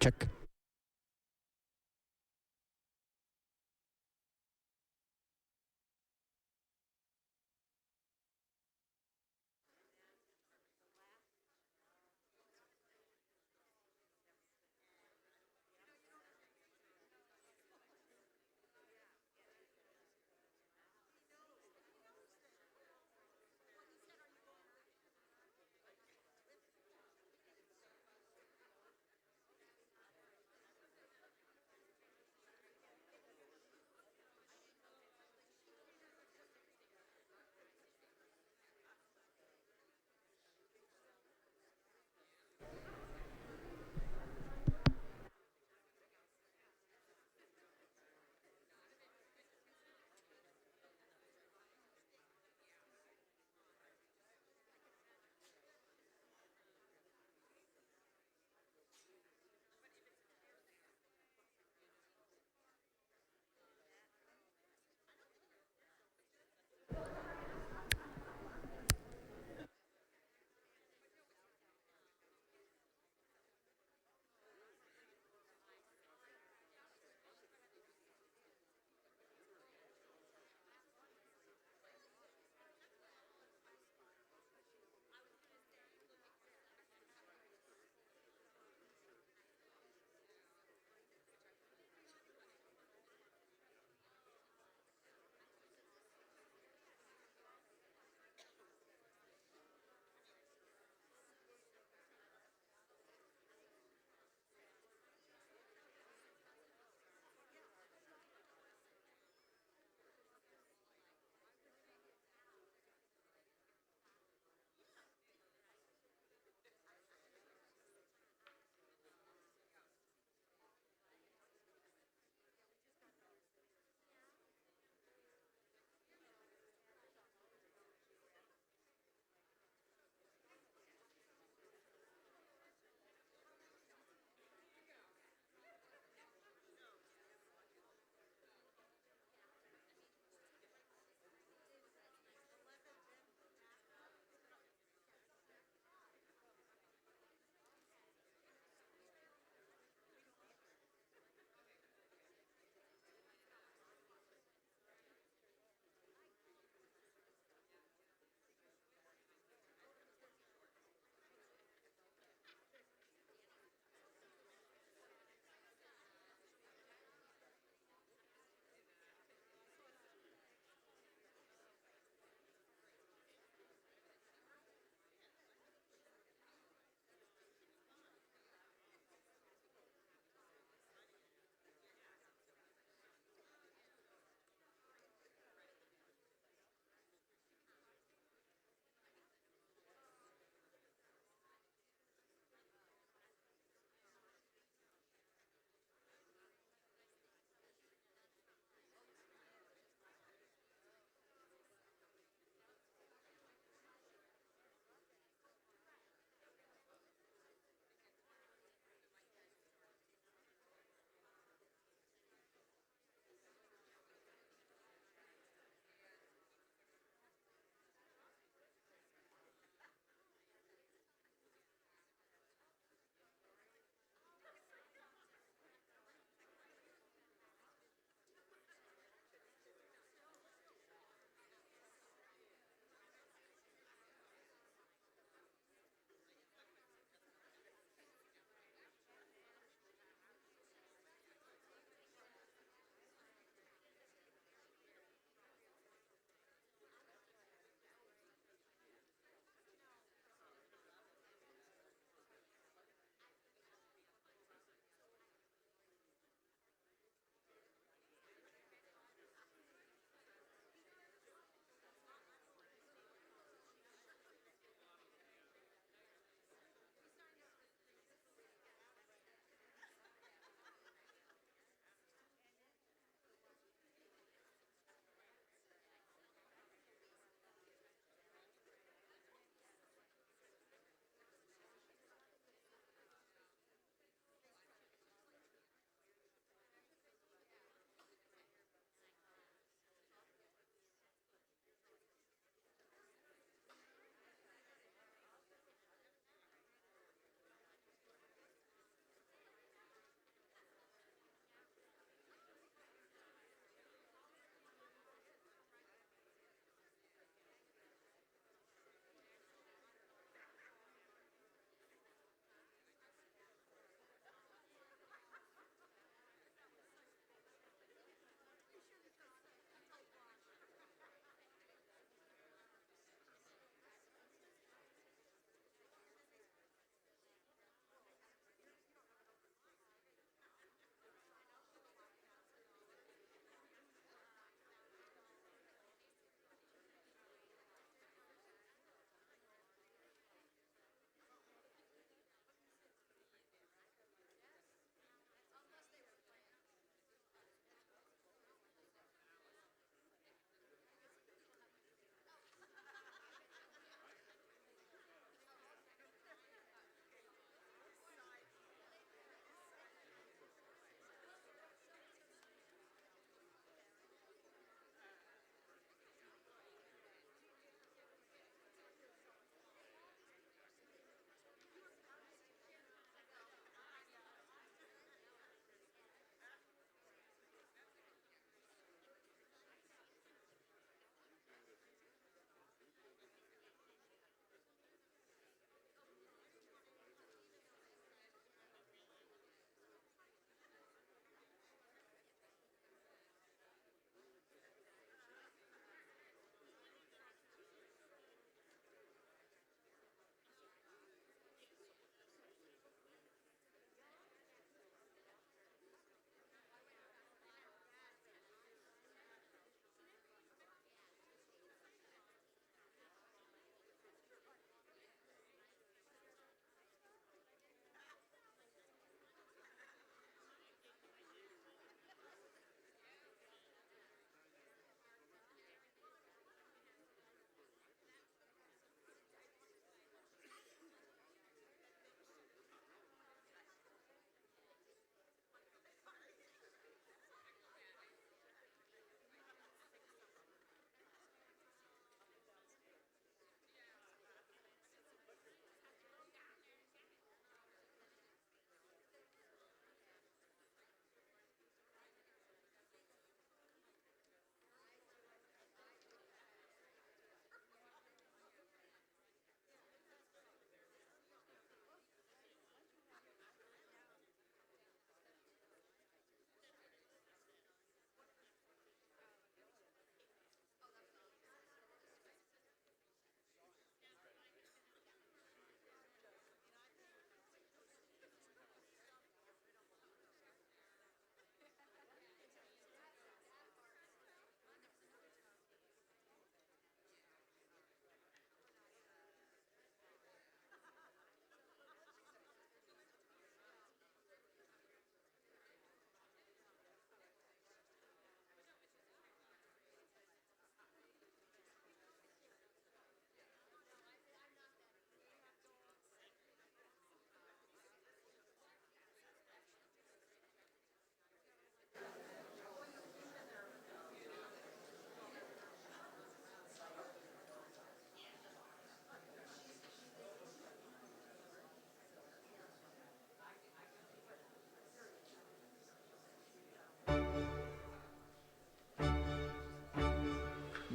Check.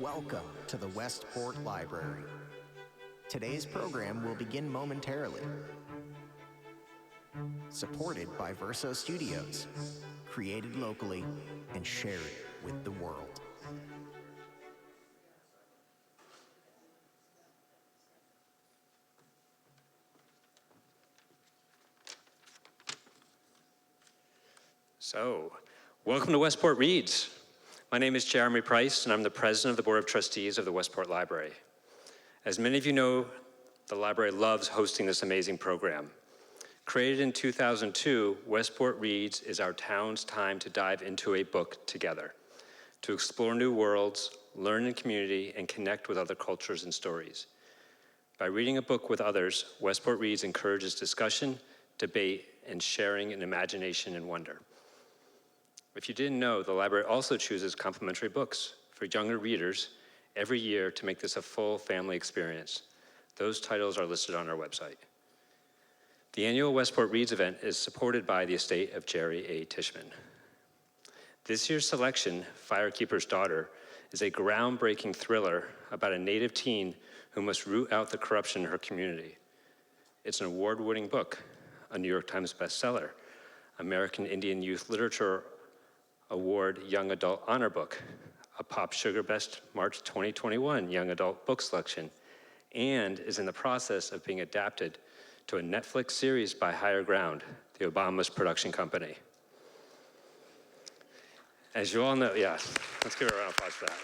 Welcome to the Westport Library. Today's program will begin momentarily. Supported by Verso Studios, created locally and shared with the world. So, welcome to Westport Reads. My name is Jeremy Price, and I'm the president of the Board of Trustees of the Westport Library. As many of you know, the library loves hosting this amazing program. Created in 2002, Westport Reads is our town's time to dive into a book together, to explore new worlds, learn in community, and connect with other cultures and stories. By reading a book with others, Westport Reads encourages discussion, debate, and sharing in imagination and wonder. If you didn't know, the library also chooses complimentary books for younger readers every year to make this a full family experience. Those titles are listed on our website. The annual Westport Reads event is supported by the estate of Jerry A. Tishman. This year's selection, Firekeeper's Daughter, is a groundbreaking thriller about a native teen who must root out the corruption in her community. It's an award-winning book, a New York Times bestseller, American Indian Youth Literature Award Young Adult Honor Book, a Pop Sugar Best March 2021 Young Adult Book Selection, and is in the process of being adapted to a Netflix series by Higher Ground, the Obama's production company. As you all know, yeah, let's give a round of applause for that.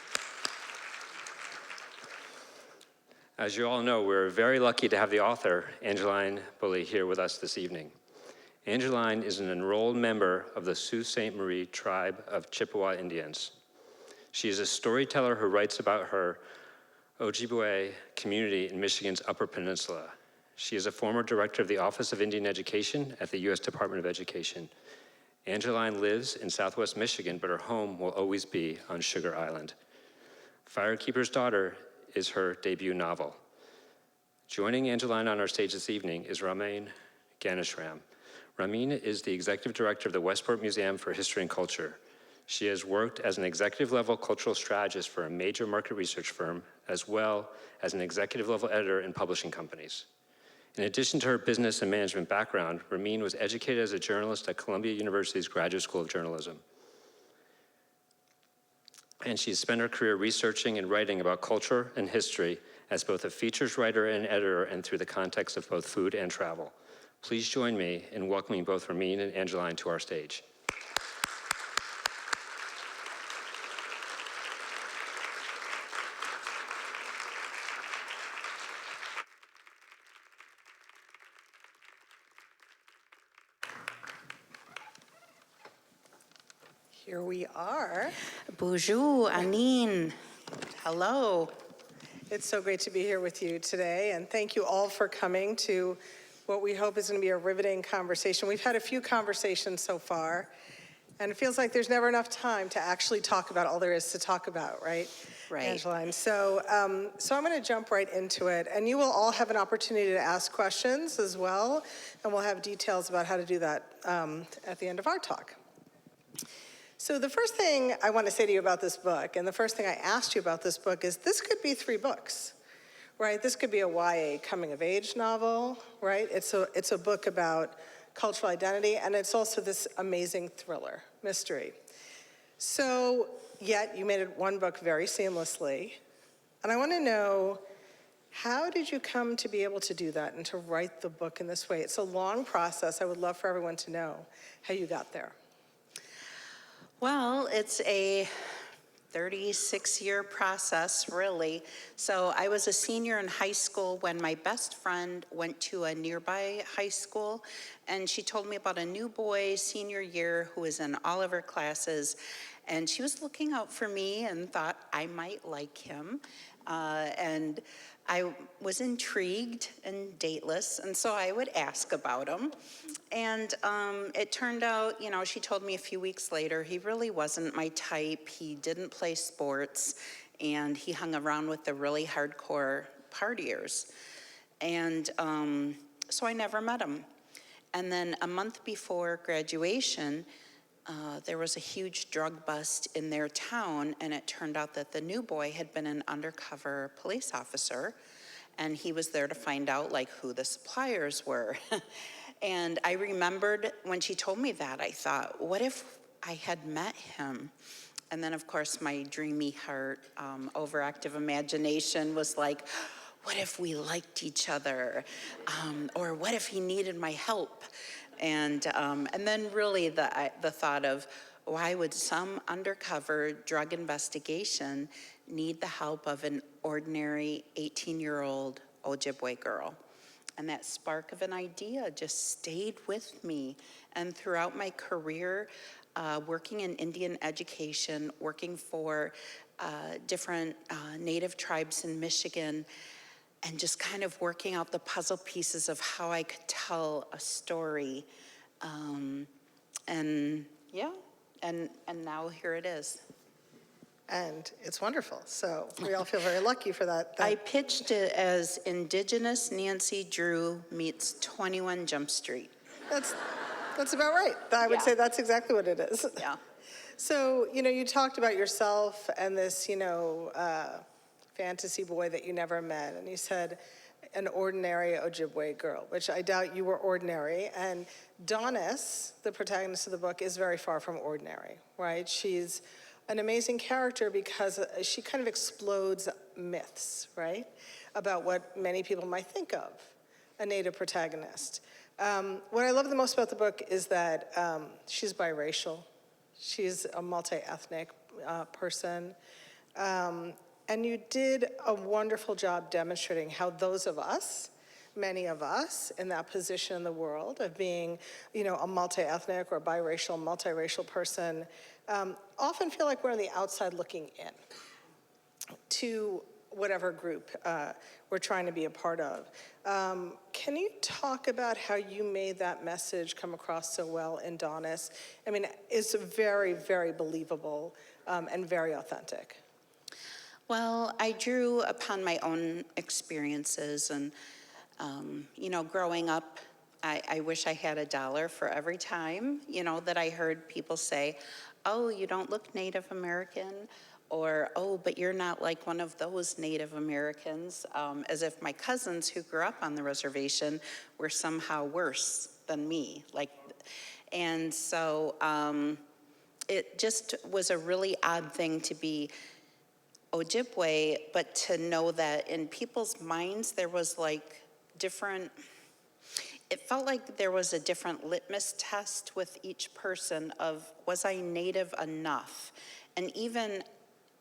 As you all know, we're very lucky to have the author, Angeline Boulley, here with us this evening. Angeline is an enrolled member of the Sault Ste. Marie tribe of Chippewa Indians. She is a storyteller who writes about her Ojibwe community in Michigan's Upper Peninsula. She is a former director of the Office of Indian Education at the U.S. Department of Education. Angeline lives in Southwest Michigan, but her home will always be on Sugar Island. Firekeeper's Daughter is her debut novel. Joining Angeline on our stage this evening is Ramin Ganeshram. Ramin is the executive director of the Westport Museum for History and Culture. She has worked as an executive-level cultural strategist for a major market research firm, as well as an executive-level editor in publishing companies. In addition to her business and management background, Ramin was educated as a journalist at Columbia University's Graduate School of Journalism. And she's spent her career researching and writing about culture and history as both a features writer and editor, and through the context of both food and travel. Please join me in welcoming both Ramin and Angeline to our stage. Here we are. Bonjour, Anine. Hello. It's so great to be here with you today, and thank you all for coming to what we hope is going to be a riveting conversation. We've had a few conversations so far, and it feels like there's never enough time to actually talk about all there is to talk about, right? Right. Angeline. So I'm going to jump right into it, and you will all have an opportunity to ask questions as well, and we'll have details about how to do that at the end of our talk. So the first thing I want to say to you about this book, and the first thing I asked you about this book, is this could be 3 books. Right, this could be a YA coming-of-age novel, right? It's a book about cultural identity, and it's also this amazing thriller, mystery. So, yet you made it one book very seamlessly, and I want to know, how did you come to be able to do that and to write the book in this way? It's a long process. I would love for everyone to know how you got there. Well, it's a 36-year process, really. So I was a senior in high school when my best friend went to a nearby high school, and she told me about a new boy senior year who was in all of her classes, and she was looking out for me and thought I might like him. And I was intrigued and dateless, and so I would ask about him. And it turned out, you know, she told me a few weeks later, he really wasn't my type. He didn't play sports, and he hung around with the really hardcore partiers. And so I never met him. And then a month before graduation, there was a huge drug bust in their town, and it turned out that the new boy had been an undercover police officer, and he was there to find out like who the suppliers were. And I remembered when she told me that, I thought, what if I had met him? And then of course my dreamy heart, overactive imagination was like, what if we liked each other? Or what if he needed my help? And then really the thought of, why would some undercover drug investigation need the help of an ordinary 18-year-old Ojibwe girl? And that spark of an idea just stayed with me. And throughout my career, working in Indian education, working for different Native tribes in Michigan, and just kind of working out the puzzle pieces of how I could tell a story. And now here it is. And it's wonderful. So we all feel very lucky for that. I pitched it as Indigenous Nancy Drew meets 21 Jump Street. That's about right. I would say that's exactly what it is. Yeah. So, you talked about yourself and this, fantasy boy that you never met. And you said an ordinary Ojibwe girl, which I doubt you were ordinary. And Daunis, the protagonist of the book, is very far from ordinary, right? She's an amazing character because she kind of explodes myths, right? About what many people might think of a Native protagonist. What I love the most about the book is that she's biracial. She's a multi-ethnic person. And you did a wonderful job demonstrating how those of us, many of us in that position in the world of being, a multi-ethnic or biracial, multiracial person, often feel like we're on the outside looking in to whatever group we're trying to be a part of. Can you talk about how you made that message come across so well in Daunis? I mean, it's very, very believable and very authentic. Well, I drew upon my own experiences and, growing up, I wish I had $1 for every time, that I heard people say, oh, you don't look Native American, or, oh, but you're not like one of those Native Americans, as if my cousins who grew up on the reservation were somehow worse than me. And so it just was a really odd thing to be Ojibwe, but to know that in people's minds there was it felt like there was a different litmus test with each person of, was I Native enough? And even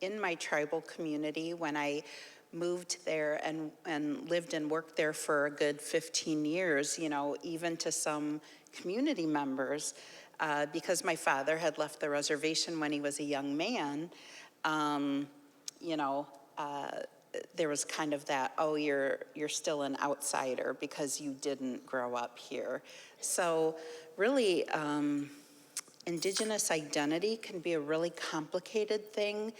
in my tribal community, when I moved there and lived and worked there for a good 15 years, even to some community members, because my father had left the reservation when he was a young man, there was kind of that, oh, you're still an outsider because you didn't grow up here. So really, Indigenous identity can be a really complicated thing.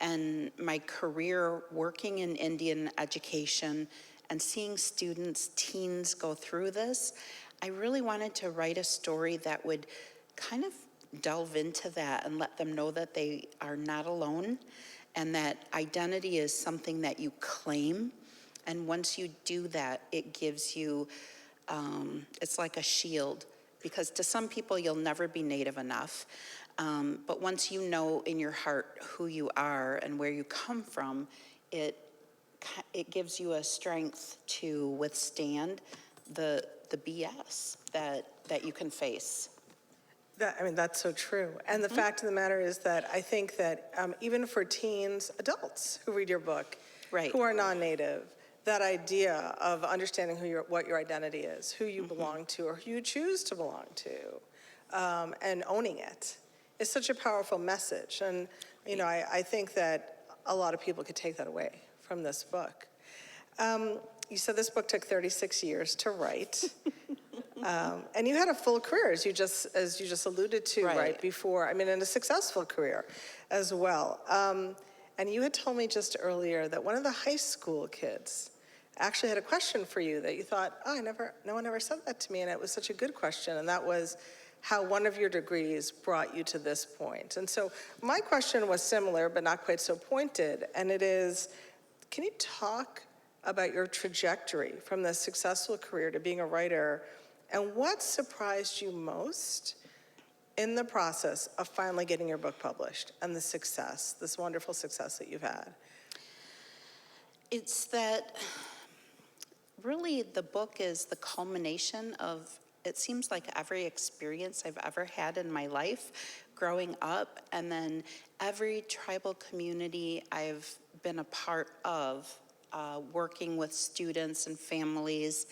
And my career working in Indian education and seeing students, teens go through this, I really wanted to write a story that would kind of delve into that and let them know that they are not alone, and that identity is something that you claim. And once you do that, it gives you, it's like a shield, because to some people you'll never be Native enough. But once you know in your heart who you are and where you come from, it gives you a strength to withstand the BS that you can face. That's so true. And the fact of the matter is that I think that even for teens, adults who read your book, Right. who are non-Native, that idea of understanding what your identity is, who you belong to, or who you choose to belong to, and owning it, is such a powerful message. And, I think that a lot of people could take that away from this book. You said this book took 36 years to write. And you had a full career, as you just alluded to, right before, and a successful career as well. And you had told me just earlier that one of the high school kids actually had a question for you that you thought, oh, no one ever said that to me, and it was such a good question, and that was, how one of your degrees brought you to this point. And so my question was similar, but not quite so pointed, and it is, can you talk about your trajectory from this successful career to being a writer, and what surprised you most in the process of finally getting your book published and the success, this wonderful success that you've had? It's that really the book is the culmination of, it seems like every experience I've ever had in my life growing up, and then every tribal community I've been a part of, working with students and families,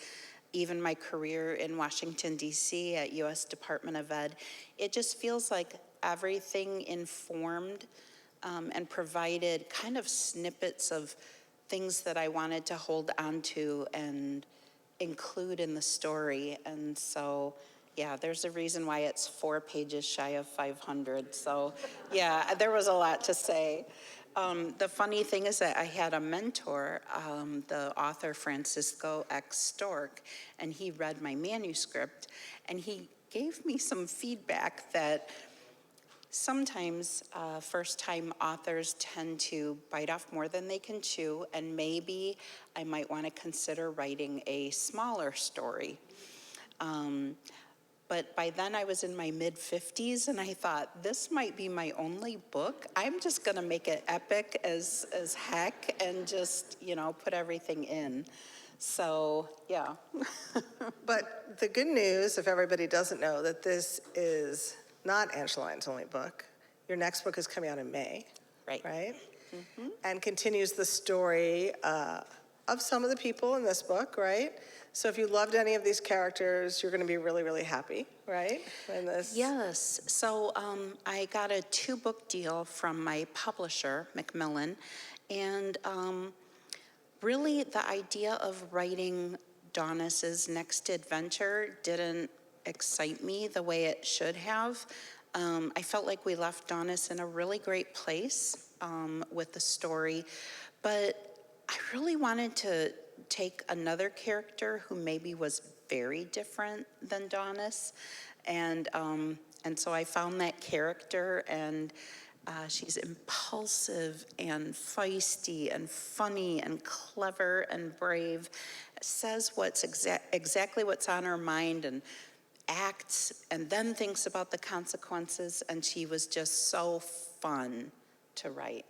even my career in Washington, D.C. at U.S. Department of Ed. It just feels like everything informed and provided kind of snippets of things that I wanted to hold on to and include in the story. And so, yeah, there's a reason why it's 4 pages shy of 500. So, yeah, there was a lot to say. The funny thing is that I had a mentor, the author Francisco X. Stork, and he read my manuscript, and he gave me some feedback that sometimes first-time authors tend to bite off more than they can chew, and maybe I might want to consider writing a smaller story. But by then I was in my mid-50s, and I thought, this might be my only book. I'm just gonna make it epic as heck and just, put everything in. So, yeah. But the good news, if everybody doesn't know, that this is not Angeline's only book. Your next book is coming out in May, Right. right? Mm-hmm. And continues the story of some of the people in this book, right? So if you loved any of these characters, you're going to be really, really happy, right? In this. Yes. So I got a 2-book deal from my publisher, Macmillan, and really the idea of writing Daunis's next adventure didn't excite me the way it should have. I felt like we left Daunis in a really great place with the story, but I really wanted to take another character who maybe was very different than Daunis, and so I found that character, and she's impulsive and feisty and funny and clever and brave, says what's exactly what's on her mind, and acts and then thinks about the consequences, and she was just so fun to write.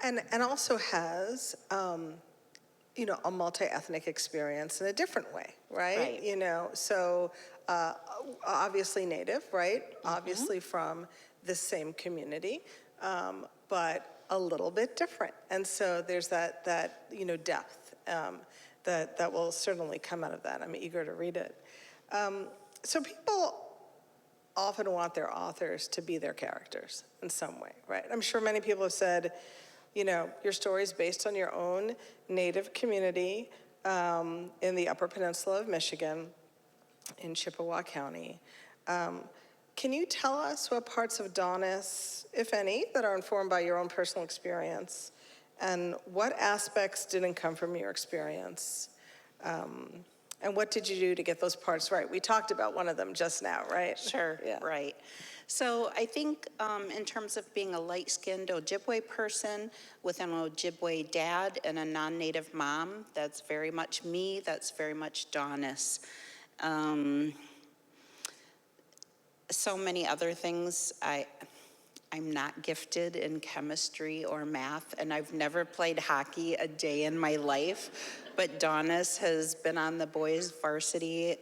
And also has, a multi-ethnic experience in a different way, right? Right. So obviously Native, right? Mm-hmm. Obviously from the same community, but a little bit different. And so there's that depth that will certainly come out of that. I'm eager to read it. So people often want their authors to be their characters in some way, right? I'm sure many people have said, your story is based on your own Native community in the Upper Peninsula of Michigan, in Chippewa County. Can you tell us what parts of Daunis, if any, that are informed by your own personal experience, and what aspects didn't come from your experience? And what did you do to get those parts right? We talked about one of them just now, right? Sure, yeah. Right. So I think in terms of being a light-skinned Ojibwe person with an Ojibwe dad and a non-Native mom, that's very much me, that's very much Daunis. So many other things. I'm not gifted in chemistry or math, and I've never played hockey a day in my life. But Daunis has been on the boys varsity,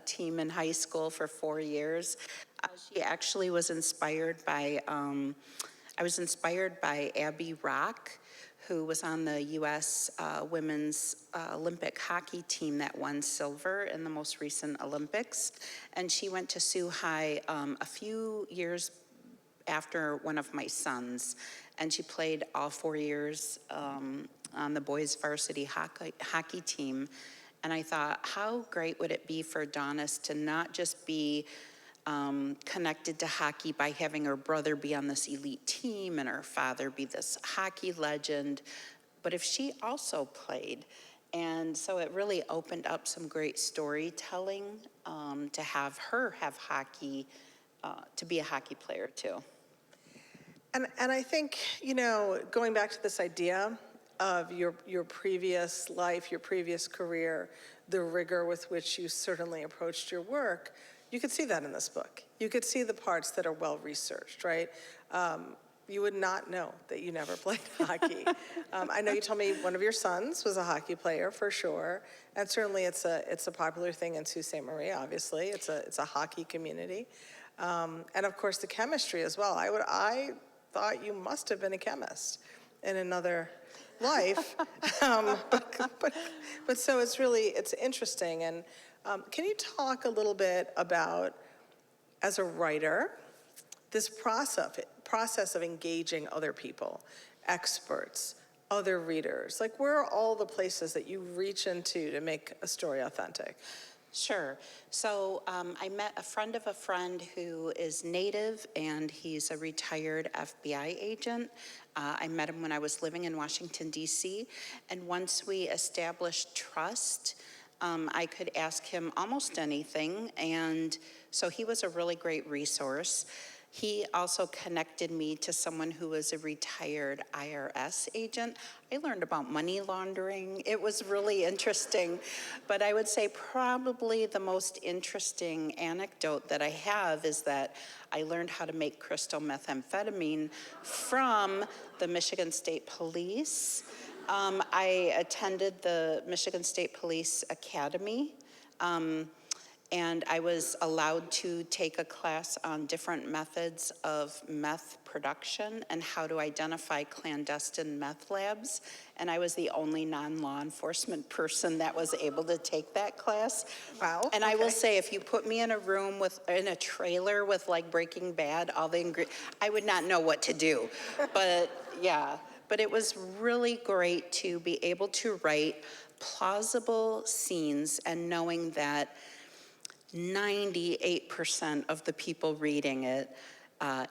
team in high school for 4 years. She actually was inspired by, I was inspired by Abby Rock, who was on the U.S. women's Olympic hockey team that won silver in the most recent Olympics. And she went to Sioux High a few years after one of my sons, and she played all 4 years on the boys varsity hockey team. And I thought, how great would it be for Daunis to not just be connected to hockey by having her brother be on this elite team and her father be this hockey legend, but if she also played And so it really opened up some great storytelling to have her have hockey, to be a hockey player too. And I think, going back to this idea of your previous life, your previous career, the rigor with which you certainly approached your work, you could see that in this book. You could see the parts that are well researched, right? You would not know that you never played hockey. I know you told me one of your sons was a hockey player for sure, and certainly it's a popular thing in Sault Ste. Marie. Obviously, it's a hockey community, and of course the chemistry as well. I thought you must have been a chemist in another life, but so it's interesting. And can you talk a little bit about, as a writer, this process of engaging other people, experts, other readers? Like, where are all the places that you reach into to make a story authentic? Sure. So I met a friend of a friend who is Native, and he's a retired FBI agent. I met him when I was living in Washington, D.C., and once we established trust, I could ask him almost anything, and so he was a really great resource. He also connected me to someone who was a retired IRS agent. I learned about money laundering. It was really interesting. But I would say probably the most interesting anecdote that I have is that I learned how to make crystal methamphetamine from the Michigan State Police. I attended the Michigan State Police Academy. And I was allowed to take a class on different methods of meth production and how to identify clandestine meth labs. And I was the only non-law enforcement person that was able to take that class. Wow. And I will say, if you put me in a room in a trailer with like Breaking Bad, all the ingredients, I would not know what to do. But yeah, but it was really great to be able to write plausible scenes and knowing that 98% of the people reading it,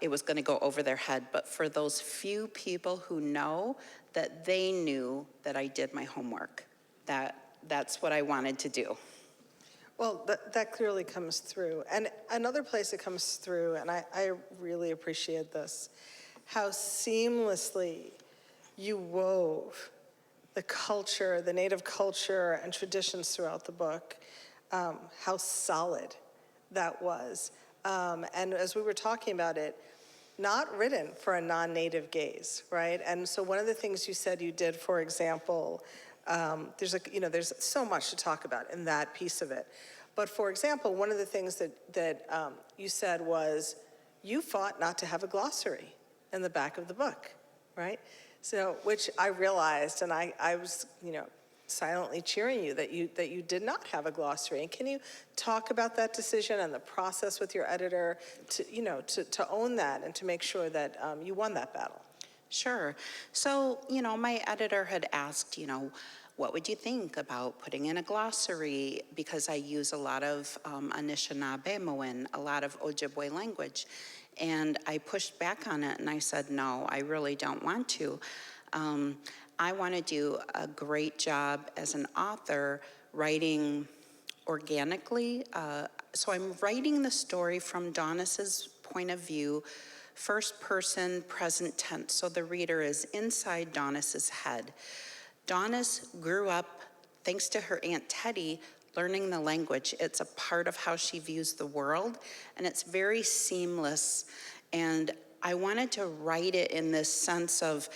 it was going to go over their head. But for those few people who know, that they knew that I did my homework. That's what I wanted to do. Well, that clearly comes through. And another place it comes through, and I really appreciate this, how seamlessly you wove the culture, the Native culture and traditions throughout the book. How solid that was. And as we were talking about it, not written for a non-Native gaze, right? And so one of the things you said you did, for example, there's so much to talk about in that piece of it. But for example, one of the things that you said was you fought not to have a glossary in the back of the book, right? So, which I realized, and I was, silently cheering you that you did not have a glossary. And can you talk about that decision and the process with your editor to own that and to make sure that you won that battle? Sure. So, my editor had asked, what would you think about putting in a glossary? Because I use a lot of Anishinaabe, a lot of Ojibwe language. And I pushed back on it and I said, no, I really don't want to. I want to do a great job as an author writing organically. So I'm writing the story from Daunis's point of view, first person, present tense. So the reader is inside Daunis's head. Daunis grew up, thanks to her Aunt Teddy, learning the language. It's a part of how she views the world, and it's very seamless. And I wanted to write it in this sense of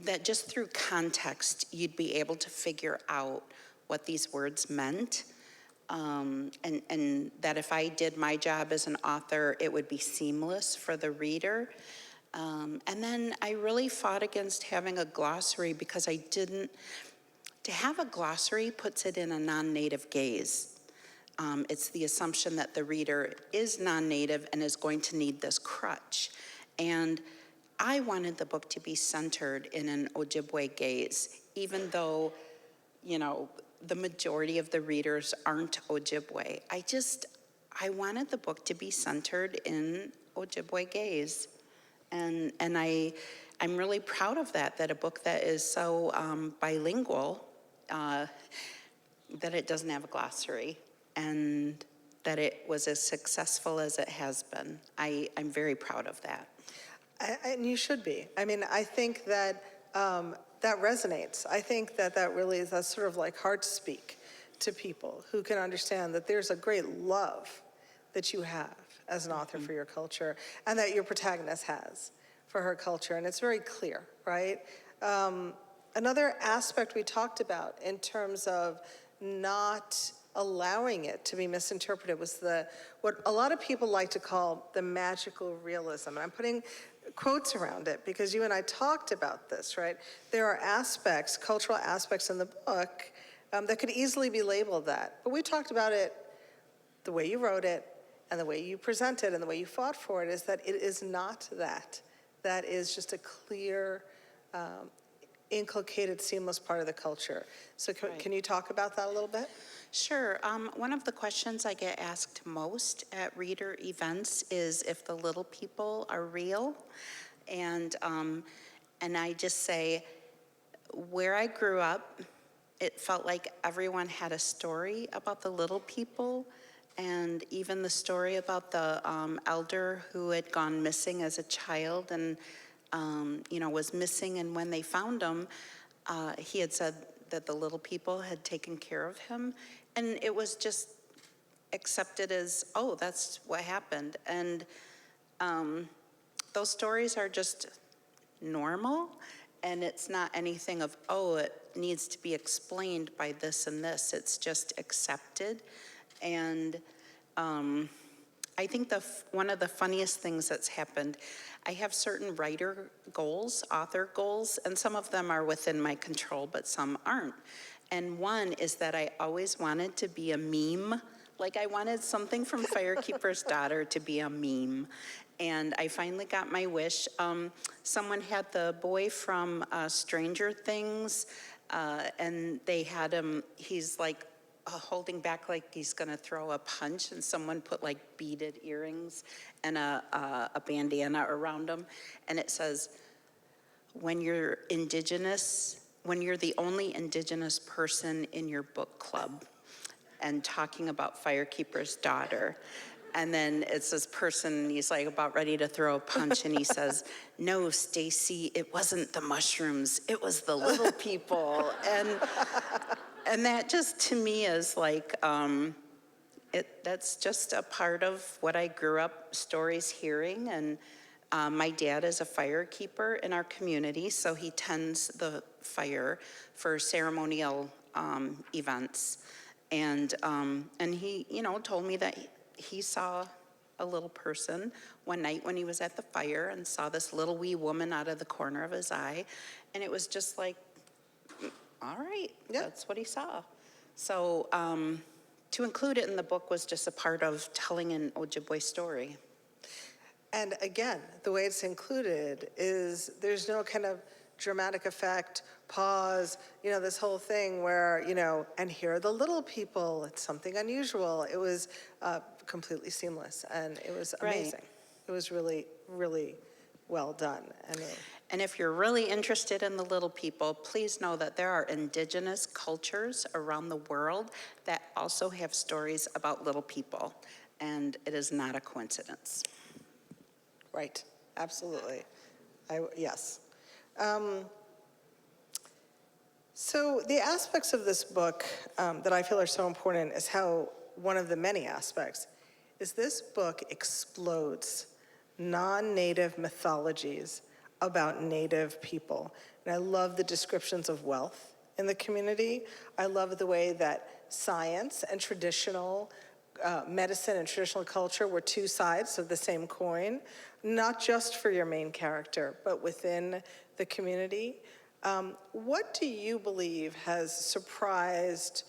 that just through context, you'd be able to figure out what these words meant. And that if I did my job as an author, it would be seamless for the reader. And then I really fought against having a glossary because to have a glossary puts it in a non-Native gaze. It's the assumption that the reader is non-Native and is going to need this crutch. And I wanted the book to be centered in an Ojibwe gaze, even though, the majority of the readers aren't Ojibwe. I wanted the book to be centered in Ojibwe gaze. And I I'm really proud of that a book that is so bilingual, that it doesn't have a glossary, and that it was as successful as it has been. I'm very proud of that. And you should be. I mean, I think that that resonates. I think that really is, that's sort of like heart speak to people who can understand that there's a great love that you have as an author for your culture, and that your protagonist has for her culture, and it's very clear, right? Another aspect we talked about in terms of not allowing it to be misinterpreted was what a lot of people like to call the magical realism. And I'm putting quotes around it because you and I talked about this, right? There are aspects, cultural aspects in the book that could easily be labeled that. But we talked about it, the way you wrote it, and the way you present it, and the way you fought for it, is that it is not that. That is just a clear, inculcated, seamless part of the culture. So can you talk about that a little bit? Sure. One of the questions I get asked most at reader events is if the little people are real. And I just say, where I grew up, it felt like everyone had a story about the little people, and even the story about the elder who had gone missing as a child and was missing, and when they found him, he had said that the little people had taken care of him, and it was just accepted as, oh, that's what happened. And those stories are just normal, and it's not anything of, oh, it needs to be explained by this and this. It's just accepted. And I think one of the funniest things that's happened, I have certain writer goals, author goals, and some of them are within my control, but some aren't. And one is that I always wanted to be a meme. Like, I wanted something from Firekeeper's daughter to be a meme. And I finally got my wish. Someone had the boy from Stranger Things, and they had him, he's like holding back like he's gonna throw a punch, and someone put like beaded earrings and a bandana around him. And it says, when you're Indigenous, when you're the only Indigenous person in your book club, and talking about Firekeeper's daughter. And then it's this person, he's like about ready to throw a punch, and he says, no, Stacy, it wasn't the mushrooms, it was the little people. And that just to me is like, that's just a part of what I grew up stories hearing. And my dad is a firekeeper in our community, so he tends the fire for ceremonial events. And he, told me that he saw a little person one night when he was at the fire and saw this little wee woman out of the corner of his eye. And it was just like, all right, that's what he saw. So to include it in the book was just a part of telling an Ojibwe story. And again, the way it's included is there's no kind of dramatic effect, pause, this whole thing where, and here are the little people, it's something unusual. It was completely seamless, and it was amazing. Right. It was really, really well done. And if you're really interested in the little people, please know that there are Indigenous cultures around the world that also have stories about little people, and it is not a coincidence. Right, absolutely. Yes. So the aspects of this book that I feel are so important is how one of the many aspects is this book explodes non-native mythologies about Native people. And I love the descriptions of wealth in the community. I love the way that science and traditional medicine and traditional culture were two sides of the same coin, not just for your main character, but within the community. What do you believe has surprised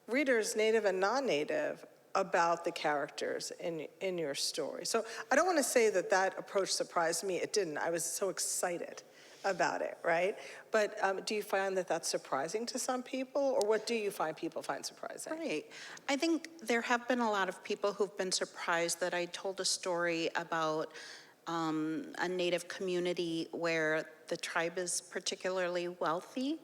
readers, native and non-native, about the characters in your story? So I don't want to say that approach surprised me. It didn't. I was so excited about it, right? But do you find that that's surprising to some people, or what do you find people find surprising? Right. I think there have been a lot of people who've been surprised that I told a story about a Native community where the tribe is particularly wealthy,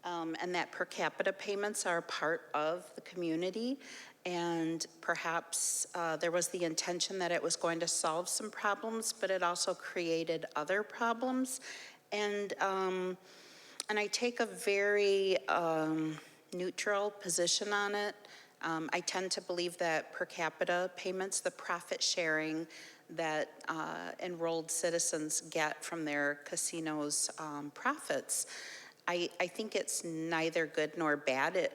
and that per capita payments are a part of the community. And perhaps there was the intention that it was going to solve some problems, but it also created other problems. And I take a very neutral position on it. I tend to believe that per capita payments, the profit sharing that enrolled citizens get from their casinos' profits, I think it's neither good nor bad. It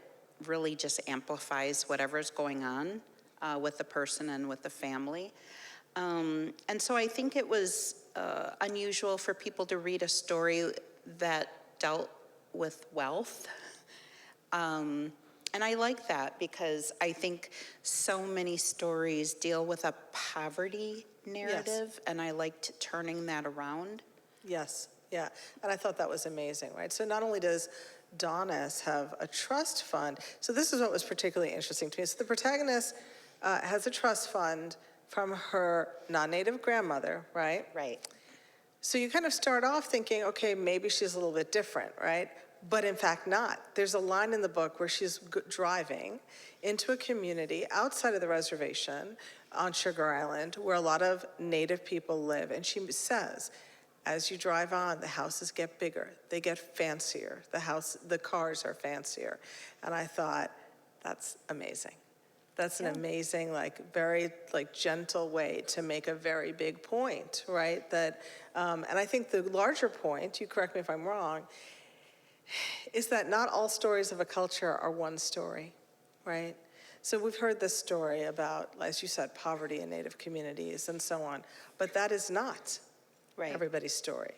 really just amplifies whatever's going on with the person and with the family. And so I think it was unusual for people to read a story that dealt with wealth. And I like that because I think so many stories deal with a poverty narrative, and I liked turning that around. Yes, yeah, and I thought that was amazing, right? So not only does Daunis have a trust fund, so this is what was particularly interesting to me. So the protagonist has a trust fund from her non-native grandmother, right? Right. So you kind of start off thinking, okay, maybe she's a little bit different, right? But in fact not. There's a line in the book where she's driving into a community outside of the reservation on Sugar Island where a lot of native people live. And she says, as you drive on, the houses get bigger, they get fancier, the cars are fancier. And I thought, that's amazing. That's an amazing, very gentle way to make a very big point, right? That, and I think the larger point, you correct me if I'm wrong, is that not all stories of a culture are one story, right? So we've heard this story about, as you said, poverty in Native communities and so on, but that is not everybody's story.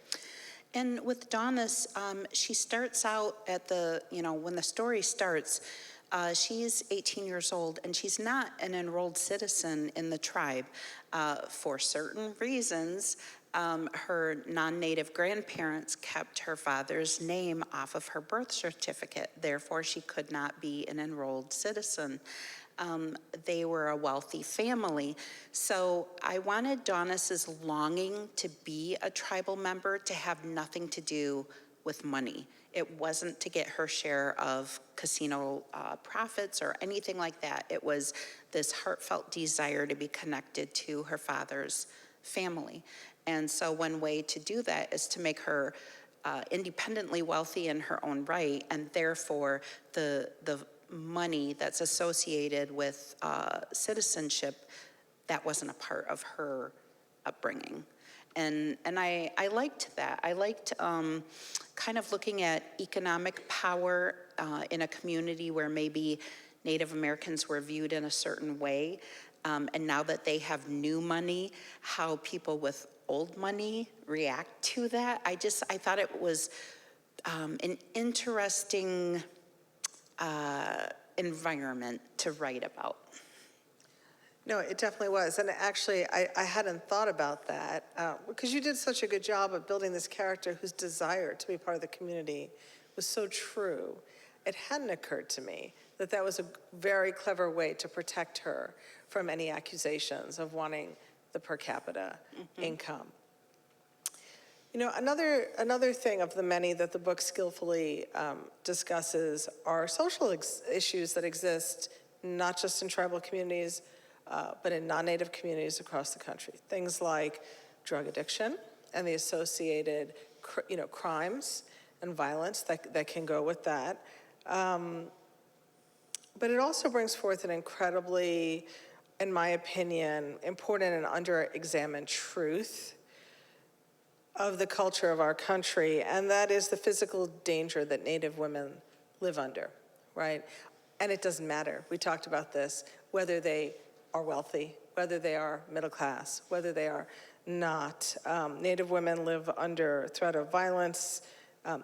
And with Daunis, she starts out at the, when the story starts, she's 18 years old and she's not an enrolled citizen in the tribe. For certain reasons, her non-native grandparents kept her father's name off of her birth certificate. Therefore, she could not be an enrolled citizen. They were a wealthy family. So I wanted Daunis's longing to be a tribal member to have nothing to do with money. It wasn't to get her share of casino profits or anything like that. It was this heartfelt desire to be connected to her father's family. And so one way to do that is to make her independently wealthy in her own right, and therefore the money that's associated with citizenship, that wasn't a part of her upbringing. And I liked that. I liked kind of looking at economic power in a community where maybe Native Americans were viewed in a certain way. And now that they have new money, how people with old money react to that. I thought it was an interesting environment to write about. No, it definitely was. And actually, I hadn't thought about that because you did such a good job of building this character whose desire to be part of the community was so true. It hadn't occurred to me that that was a very clever way to protect her from any accusations of wanting the per capita income. Another thing of the many that the book skillfully discusses are social issues that exist not just in tribal communities, but in non-native communities across the country. Things like drug addiction and the associated, crimes and violence that can go with that. But it also brings forth an incredibly, in my opinion, important and under-examined truth of the culture of our country, and that is the physical danger that Native women live under, right? And it doesn't matter. We talked about this, whether they are wealthy, whether they are middle class, whether they are not. Native women live under threat of violence,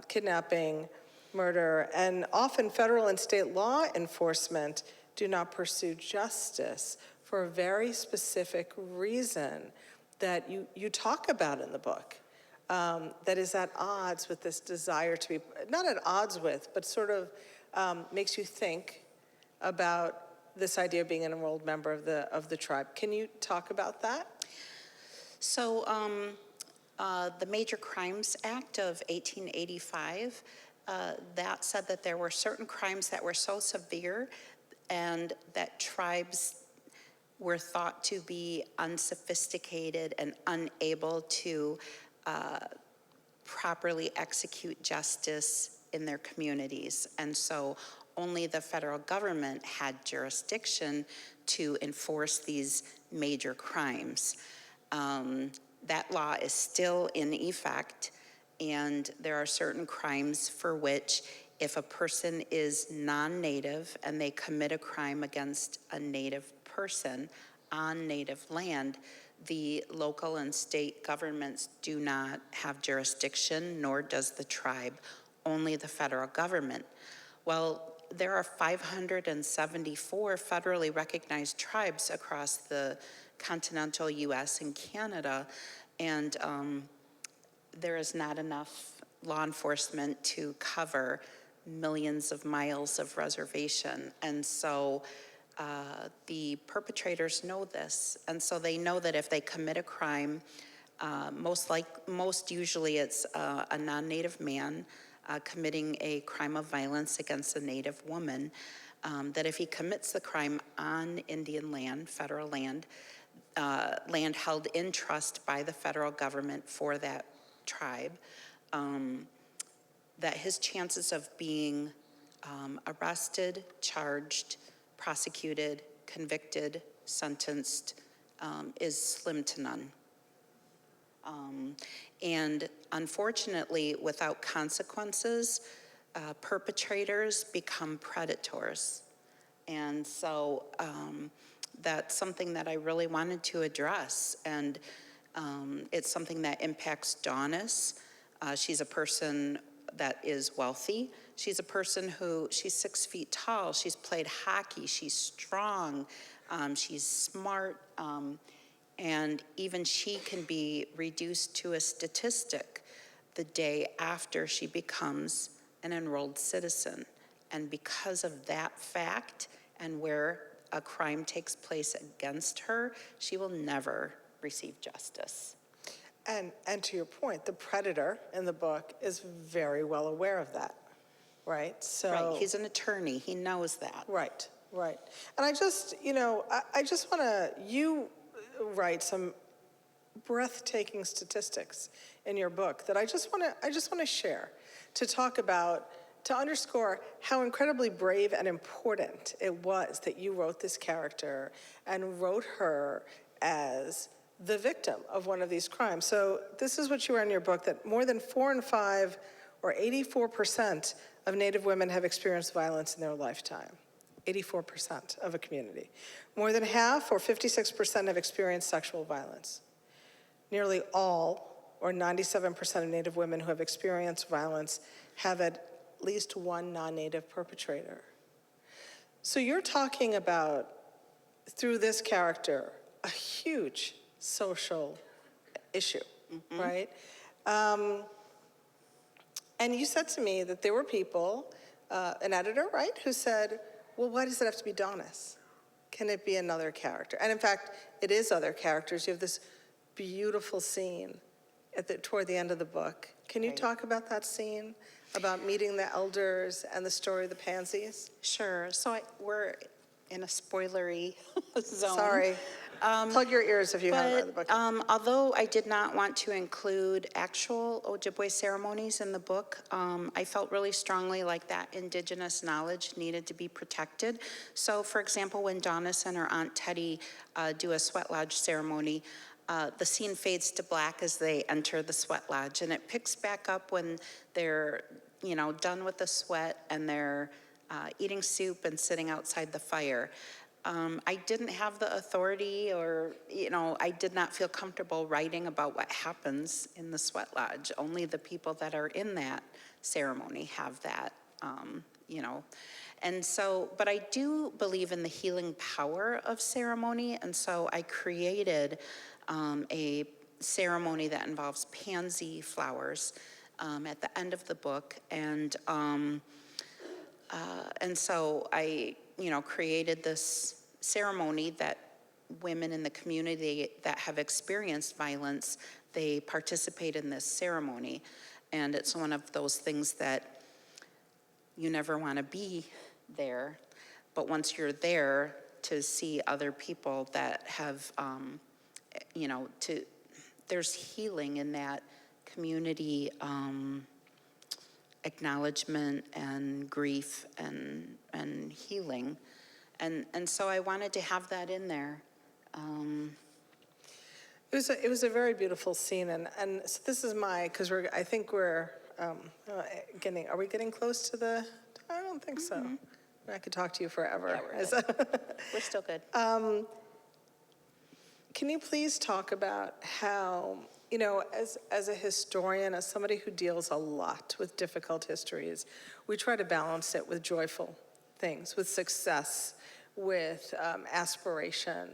kidnapping, murder, and often federal and state law enforcement do not pursue justice for a very specific reason that you talk about in the book. That is at odds with this desire to be, not at odds with, but sort of makes you think about this idea of being an enrolled member of the tribe. Can you talk about that? So The Major Crimes Act of 1885, that said that there were certain crimes that were so severe and that tribes were thought to be unsophisticated and unable to properly execute justice in their communities. And so only the federal government had jurisdiction to enforce these major crimes. That law is still in effect, and there are certain crimes for which if a person is non-native and they commit a crime against a native person on native land, the local and state governments do not have jurisdiction, nor does the tribe, only the federal government. Well, there are 574 federally recognized tribes across the continental US and Canada, and there is not enough law enforcement to cover millions of miles of reservation. And so the perpetrators know this, and so they know that if they commit a crime, most usually it's a non-native man committing a crime of violence against a native woman, that if he commits the crime on Indian land, federal land, land held in trust by the federal government for that tribe, that his chances of being arrested, charged, prosecuted, convicted, sentenced is slim to none. And unfortunately, without consequences, perpetrators become predators. And so that's something that I really wanted to address. And it's something that impacts Daunis. She's a person that is wealthy. She's a person who, she's 6 feet tall. She's played hockey. She's strong. She's smart. And even she can be reduced to a statistic the day after she becomes an enrolled citizen. And because of that fact and where a crime takes place against her, she will never receive justice. And to your point, the predator in the book is very well aware of that, right? So Right, he's an attorney, he knows that. Right. And I just, I just want to, you write some breathtaking statistics in your book that I just want to share, to talk about, to underscore how incredibly brave and important it was that you wrote this character and wrote her as the victim of one of these crimes. So this is what you wrote in your book, that more than 4 in 5, or 84% of Native women have experienced violence in their lifetime. 84% of a community. More than half, or 56%, have experienced sexual violence. Nearly all, or 97% of Native women who have experienced violence have at least one non-Native perpetrator. So you're talking about, through this character, a huge social issue, right? And you said to me that there were people, an editor, right, who said, well, why does it have to be Daunis? Can it be another character? And in fact, it is other characters. You have this beautiful scene toward the end of the book. Can you talk about that scene, about meeting the elders and the story of the pansies? Sure, so we're in a spoilery zone. Sorry. Plug your ears if you haven't read the book. Although I did not want to include actual Ojibwe ceremonies in the book, I felt really strongly like that indigenous knowledge needed to be protected. So for example, when Daunis and her Aunt Teddy do a sweat lodge ceremony, the scene fades to black as they enter the sweat lodge, and it picks back up when they're, done with the sweat and they're eating soup and sitting outside the fire. I didn't have the authority, or, I did not feel comfortable writing about what happens in the sweat lodge. Only the people that are in that ceremony have that, And so, but I do believe in the healing power of ceremony, and so I created a ceremony that involves pansy flowers at the end of the book, and so I, created this ceremony that women in the community that have experienced violence, they participate in this ceremony. And it's one of those things that you never want to be there, but once you're there, to see other people that have, there's healing in that community acknowledgement and grief and healing. And so I wanted to have that in there. It was a very beautiful scene, and so this is because I think we're are we getting close to the, I don't think so. I could talk to you forever. Yeah, we're good. We're still good. Can you please talk about how, as a historian, as somebody who deals a lot with difficult histories, we try to balance it with joyful things, with success, with aspiration.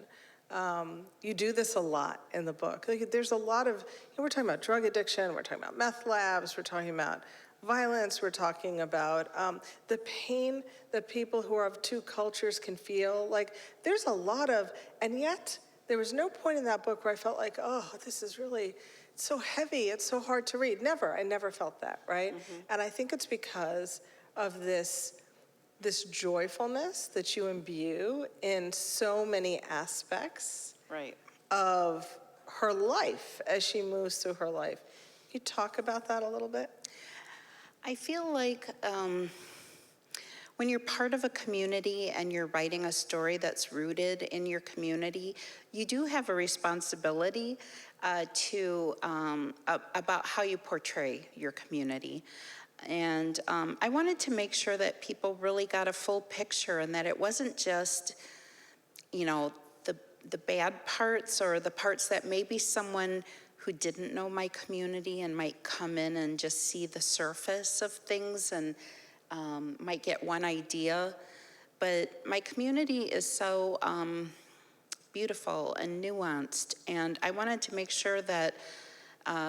You do this a lot in the book. There's a lot of, we're talking about drug addiction, we're talking about meth labs, we're talking about violence, we're talking about the pain that people who are of two cultures can feel. Like, there's a lot of, and yet there was no point in that book where I felt like, oh, this is really, it's so heavy, it's so hard to read. I never felt that, right? And I think it's because of this joyfulness that you imbue in so many aspects of her life as she moves through her life. Can you talk about that a little bit? I feel like when you're part of a community and you're writing a story that's rooted in your community, you do have a responsibility about how you portray your community. And I wanted to make sure that people really got a full picture and that it wasn't just, the bad parts or the parts that maybe someone who didn't know my community and might come in and just see the surface of things and might get one idea. But my community is so beautiful and nuanced, and I wanted to make sure that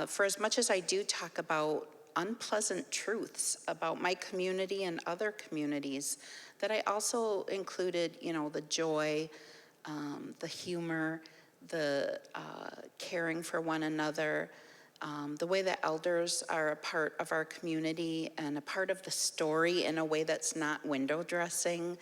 for as much as I do talk about unpleasant truths about my community and other communities, that I also included, the joy, the humor, the caring for one another, the way that elders are a part of our community and a part of the story in a way that's not window dressing.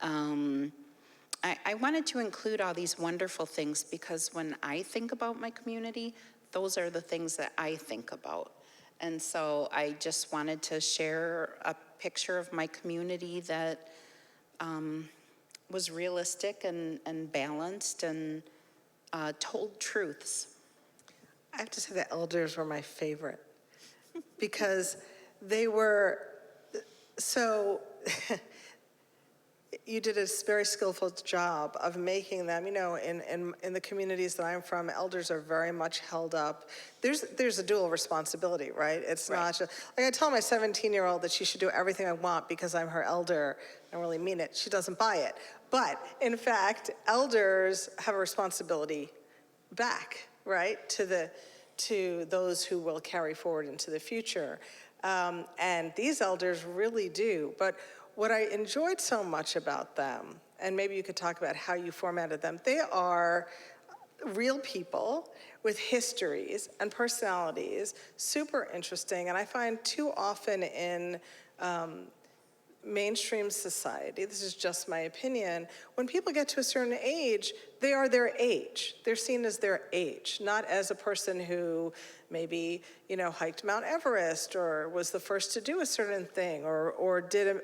I wanted to include all these wonderful things because when I think about my community, those are the things that I think about. And so I just wanted to share a picture of my community that was realistic and balanced and told truths. I have to say the elders were my favorite because they were so, you did a very skillful job of making them, in the communities that I'm from, elders are very much held up. There's a dual responsibility, right? It's not just, like I tell my 17-year-old that she should do everything I want because I'm her elder. I don't really mean it. She doesn't buy it. But in fact, elders have a responsibility back, right, to those who will carry forward into the future. And these elders really do. But what I enjoyed so much about them, and maybe you could talk about how you formatted them, they are real people with histories and personalities, super interesting. And I find too often in mainstream society, this is just my opinion, when people get to a certain age, they are their age. They're seen as their age, not as a person who maybe, hiked Mount Everest or was the first to do a certain thing or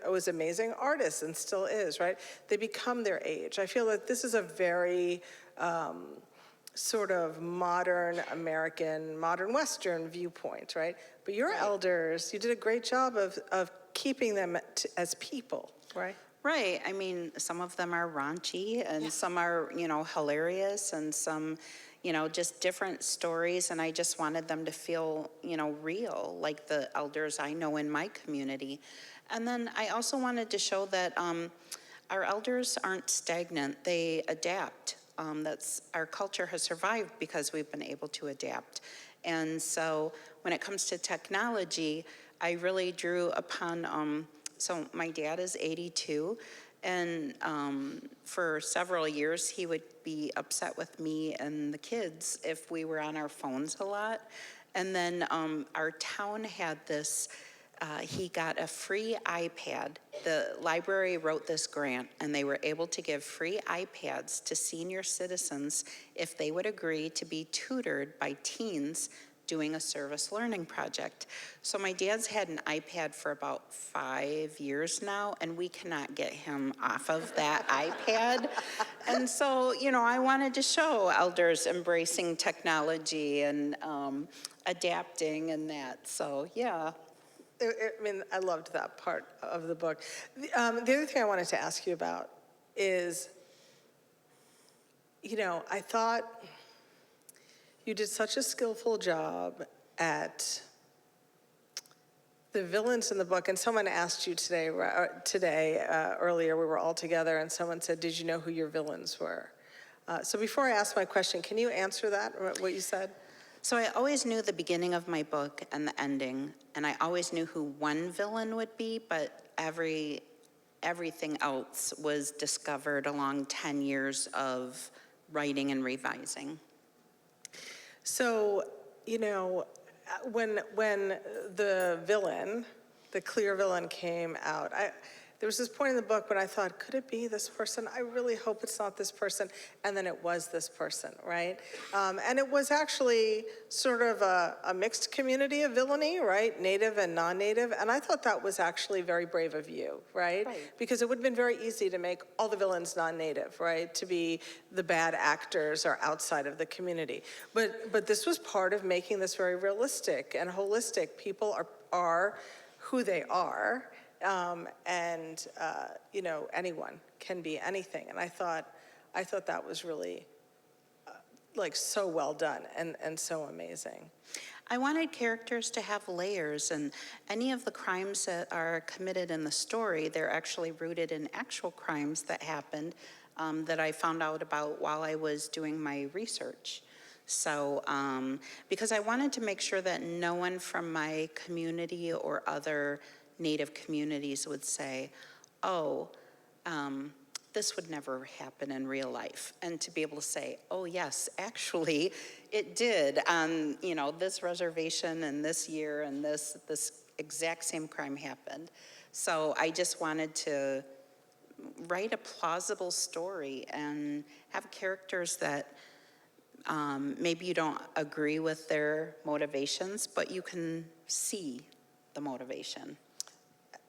was an amazing artist and still is, right? They become their age. I feel that this is a very sort of modern American, modern Western viewpoint, right? But your elders, you did a great job of keeping them as people, right? Right. I mean, some of them are raunchy and some are, hilarious and some, just different stories. And I just wanted them to feel, real, like the elders I know in my community. And then I also wanted to show that our elders aren't stagnant. They adapt. Our culture has survived because we've been able to adapt. And so when it comes to technology, I really drew upon, so my dad is 82, And for several years, he would be upset with me and the kids if we were on our phones a lot. And then our town had this, he got a free iPad. The library wrote this grant, and they were able to give free iPads to senior citizens if they would agree to be tutored by teens doing a service learning project. So my dad's had an iPad for about 5 years now, and we cannot get him off of that iPad. And so, you know, I wanted to show elders embracing technology and adapting and that, so yeah. I mean, I loved that part of the book. The other thing I wanted to ask you about is, you know, I thought you did such a skillful job at the villains in the book, and someone asked you today, earlier, we were all together, and someone said, did you know who your villains were? So before I ask my question, can you answer that, what you said? So I always knew the beginning of my book and the ending, and I always knew who one villain would be, but everything else was discovered along 10 years of writing and revising. So, you know, when the villain, the clear villain came out, there was this point in the book when I thought, could it be this person? I really hope it's not this person. And then it was this person, right? And it was actually sort of a mixed community of villainy, right? Native and non-native. And I thought that was actually very brave of you, right? Because it would have been very easy to make all the villains non-native, right? To be the bad actors or outside of the community. But this was part of making this very realistic and holistic. People are who they are. You know, anyone can be anything. And I thought that was really like so well done and so amazing. I wanted characters to have layers, and any of the crimes that are committed in the story, they're actually rooted in actual crimes that happened that I found out about while I was doing my research. So, because I wanted to make sure that no one from my community or other Native communities would say, oh, this would never happen in real life. And to be able to say, oh yes, actually it did on, you know, this reservation and this year and this exact same crime happened. So I just wanted to write a plausible story and have characters that maybe you don't agree with their motivations, but you can see the motivation.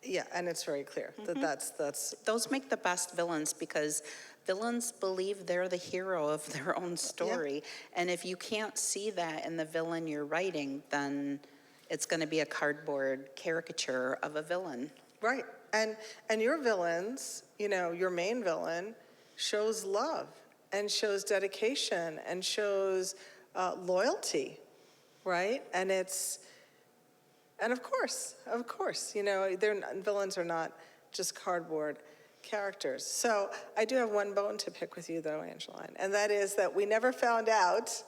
Yeah, and it's very clear that that's. Those make the best villains because villains believe they're the hero of their own story. Yeah. And if you can't see that in the villain you're writing, then it's going to be a cardboard caricature of a villain. Right, and your villains, you know, your main villain shows love and shows dedication and shows loyalty, right? And of course, you know, villains are not just cardboard characters. So I do have one bone to pick with you, though, Angeline, and that is that we never found out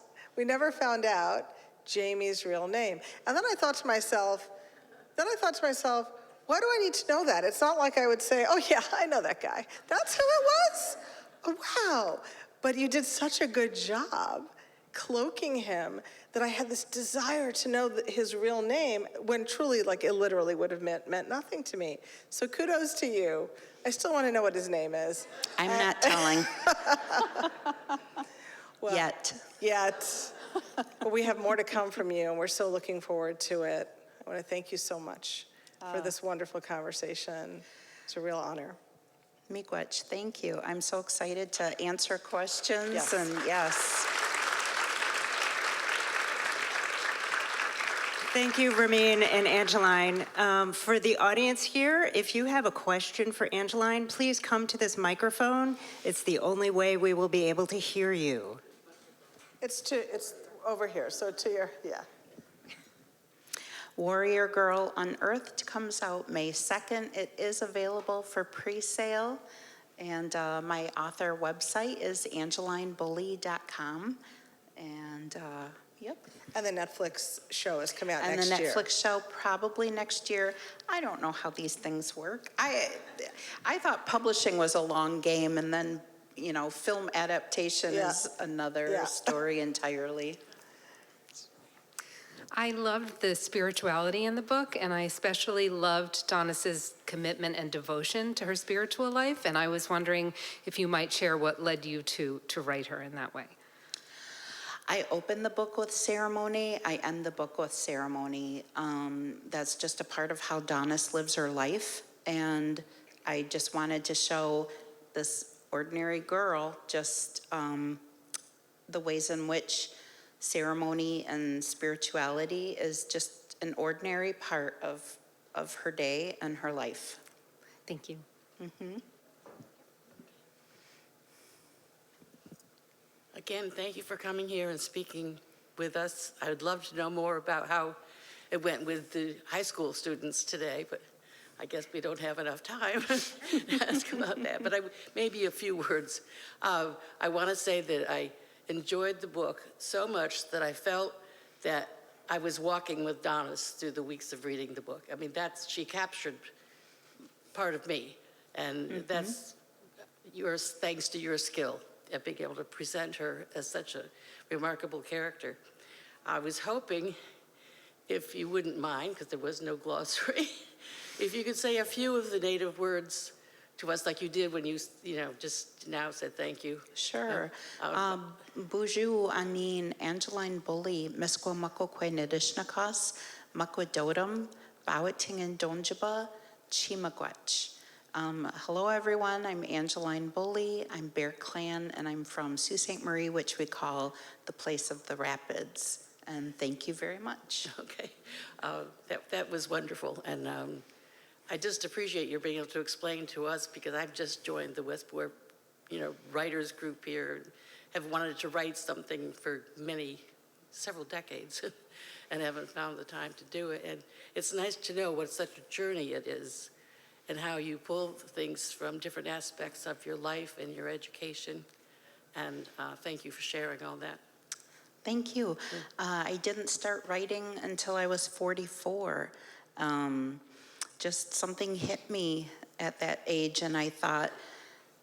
Jamie's real name. And then I thought to myself, why do I need to know that? It's not like I would say, oh yeah, I know that guy. That's who it was? Oh, wow. But you did such a good job cloaking him that I had this desire to know his real name when truly, like, it literally would have meant nothing to me. So kudos to you. I still want to know what his name is. I'm not telling. Well, Yet. But we have more to come from you, and we're so looking forward to it. I want to thank you so much for this wonderful conversation. It's a real honor. Miigwech, thank you. I'm so excited to answer questions. Yes. And yes. Thank you, Ramin and Angeline. For the audience here, if you have a question for Angeline, please come to this microphone. It's the only way we will be able to hear you. It's over here, so to your, yeah. Warrior Girl Unearthed comes out May 2nd. It is available for pre-sale, and my author website is angelineboulley.com. And Yep. And the Netflix show is coming out And next the year. Netflix show probably next year. I don't know how these things work. I thought publishing was a long game, and then, you know, film adaptation Yeah. is another Yeah. story entirely. I loved the spirituality in the book, and I especially loved Daunis's commitment and devotion to her spiritual life. And I was wondering if you might share what led you to write her in that way. I open the book with ceremony. I end the book with ceremony. That's just a part of how Daunis lives her life. And I just wanted to show this ordinary girl just the ways in which ceremony and spirituality is just an ordinary part of her day and her life. Thank you. Again, thank you for coming here and speaking with us. I would love to know more about how it went with the high school students today, but I guess we don't have enough time to ask about that. But maybe a few words. I want to say that I enjoyed the book so much that I felt that I was walking with Daunis through the weeks of reading the book. I mean, she captured part of me, and that's yours, thanks to your skill at being able to present her as such a remarkable character. I was hoping, if you wouldn't mind, because there was no glossary, if you could say a few of the native words to us like you did when you just now said thank you. Sure. Buju anin Angeline Boulley, Miskwa Makokwe Nidishnakas, Makwadodam, Bawatingin Donjaba, Chimagwach. Hello everyone, I'm Angeline Boulley, I'm Bear Clan, and I'm from Sault Ste. Marie, which we call the place of the rapids. And thank you very much. Okay, that was wonderful. And I just appreciate your being able to explain to us, because I've just joined the Westport, writers group here, and have wanted to write something for several decades, and haven't found the time to do it. And it's nice to know what such a journey it is, and how you pull things from different aspects of your life and your education. And thank you for sharing all that. Thank you. I didn't start writing until I was 44. Just something hit me at that age, and I thought,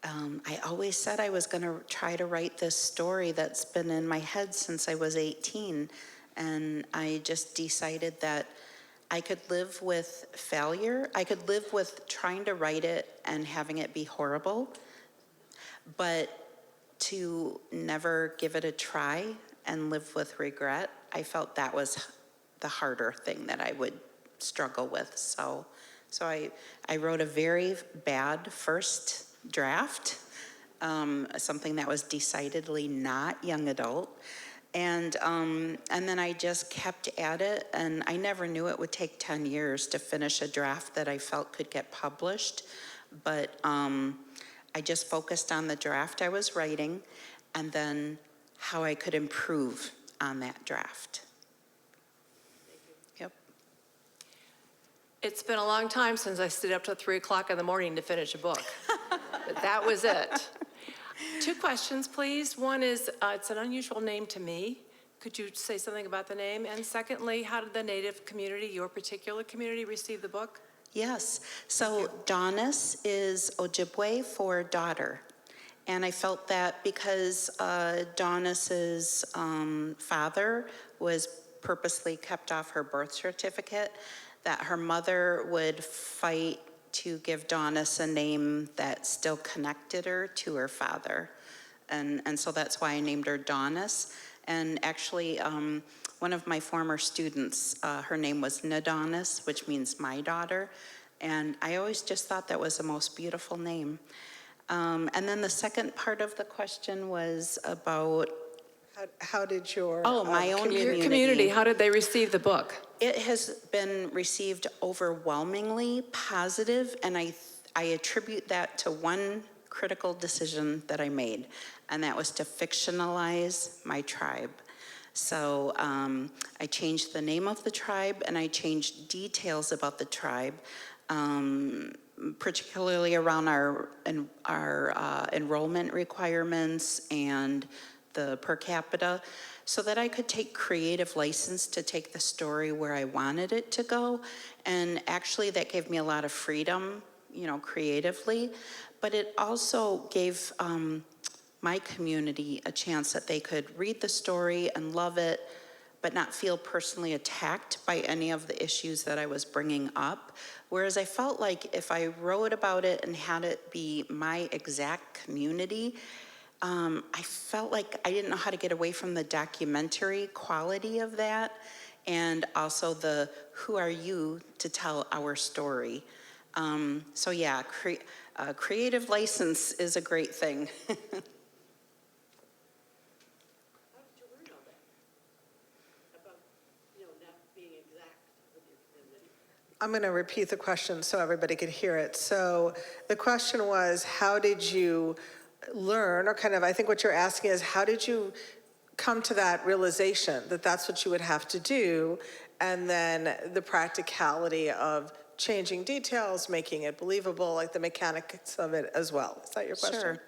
I always said I was going to try to write this story that's been in my head since I was 18, and I just decided that I could live with failure. I could live with trying to write it and having it be horrible, but to never give it a try and live with regret, I felt that was the harder thing that I would struggle with. So I wrote a very bad first draft, something that was decidedly not young adult. And then I just kept at it, and I never knew it would take 10 years to finish a draft that I felt could get published. But I just focused on the draft I was writing, and then how I could improve on that draft. Yep. It's been a long time since I stayed up till 3 o'clock in the morning to finish a book, but that was it. 2 questions, please. One is, it's an unusual name to me. Could you say something about the name? And secondly, how did the Native community, your particular community, receive the book? Yes. So Daunis is Ojibwe for daughter. And I felt that because Daunis's father was purposely kept off her birth certificate, that her mother would fight to give Daunis a name that still connected her to her father. And so that's why I named her Daunis. And actually, one of my former students, her name was Nadonis, which means my daughter. And I always just thought that was the most beautiful name. And then the second part of the question was about... How did your my own Your community, how did they receive the book? It has been received overwhelmingly positive, and I attribute that to one critical decision that I made, and that was to fictionalize my tribe. So I changed the name of the tribe, and I changed details about the tribe, particularly around our enrollment requirements and the per capita, so that I could take creative license to take the story where I wanted it to go. And actually that gave me a lot of freedom, you know, creatively, but it also gave my community a chance that they could read the story and love it, but not feel personally attacked by any of the issues that I was bringing up. Whereas I felt like if I wrote about it and had it be my exact community, I felt like I didn't know how to get away from the documentary quality of that, and also the who are you to tell our story. So yeah, creative license is a great thing. I'm going to repeat the question so everybody could hear it. So the question was, how did you learn, or kind of, I think what you're asking is, how did you come to that realization that that's what you would have to do, and then the practicality of changing details, making it believable, like the mechanics of it as well. Is that your question? Sure.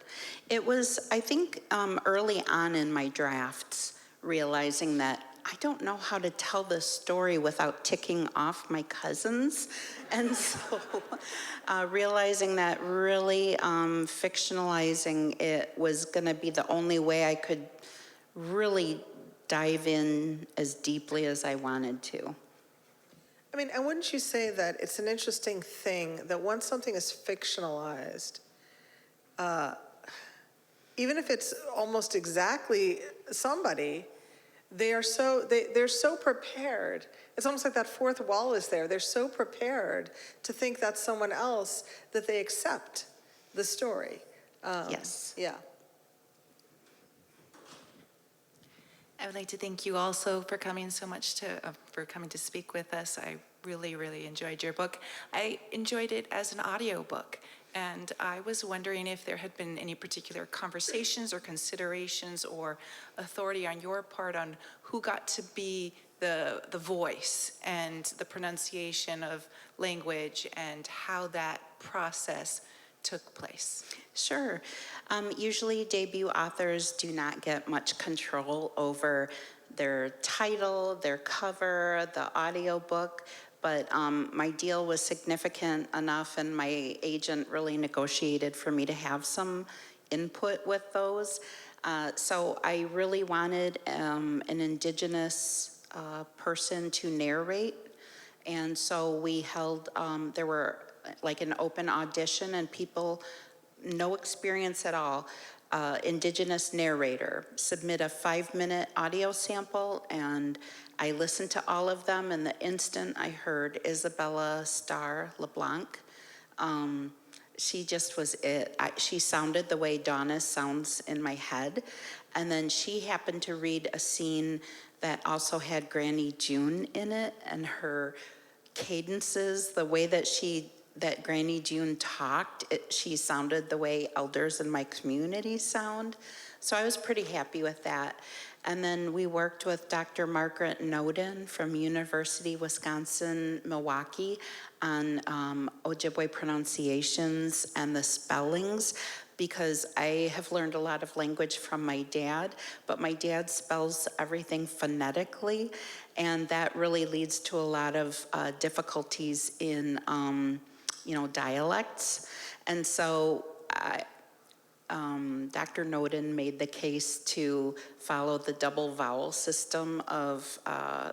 It was, I think, early on in my drafts, realizing that I don't know how to tell this story without ticking off my cousins. And so realizing that really fictionalizing it was gonna be the only way I could really dive in as deeply as I wanted to. I mean, and wouldn't you say that it's an interesting thing that once something is fictionalized, even if it's almost exactly somebody, they're so prepared. It's almost like that fourth wall is there. They're so prepared to think that's someone else that they accept the story. Yes. Yeah. I would like to thank you also for coming for coming to speak with us. I really, really enjoyed your book. I enjoyed it as an audio book, and I was wondering if there had been any particular conversations or considerations or authority on your part on who got to be the voice and the pronunciation of language and how that process took place. Sure. Usually debut authors do not get much control over their title, their cover, the audiobook, but my deal was significant enough and my agent really negotiated for me to have some input with those. So I really wanted an Indigenous person to narrate, and so we held, there were like an open audition, and people, no experience at all, Indigenous narrator, submit a 5-minute audio sample, and I listened to all of them, and the instant I heard Isabella Starr LeBlanc, she just was it. She sounded the way Daunis sounds in my head, and then she happened to read a scene that also had Granny June in it, and her cadences, the way that Granny June talked, she sounded the way elders in my community sound. So I was pretty happy with that. And then we worked with Dr. Margaret Noden from University Wisconsin-Milwaukee on Ojibwe pronunciations and the spellings, because I have learned a lot of language from my dad, but my dad spells everything phonetically, and that really leads to a lot of difficulties in dialects. And so Dr. Noden made the case to follow the double vowel system of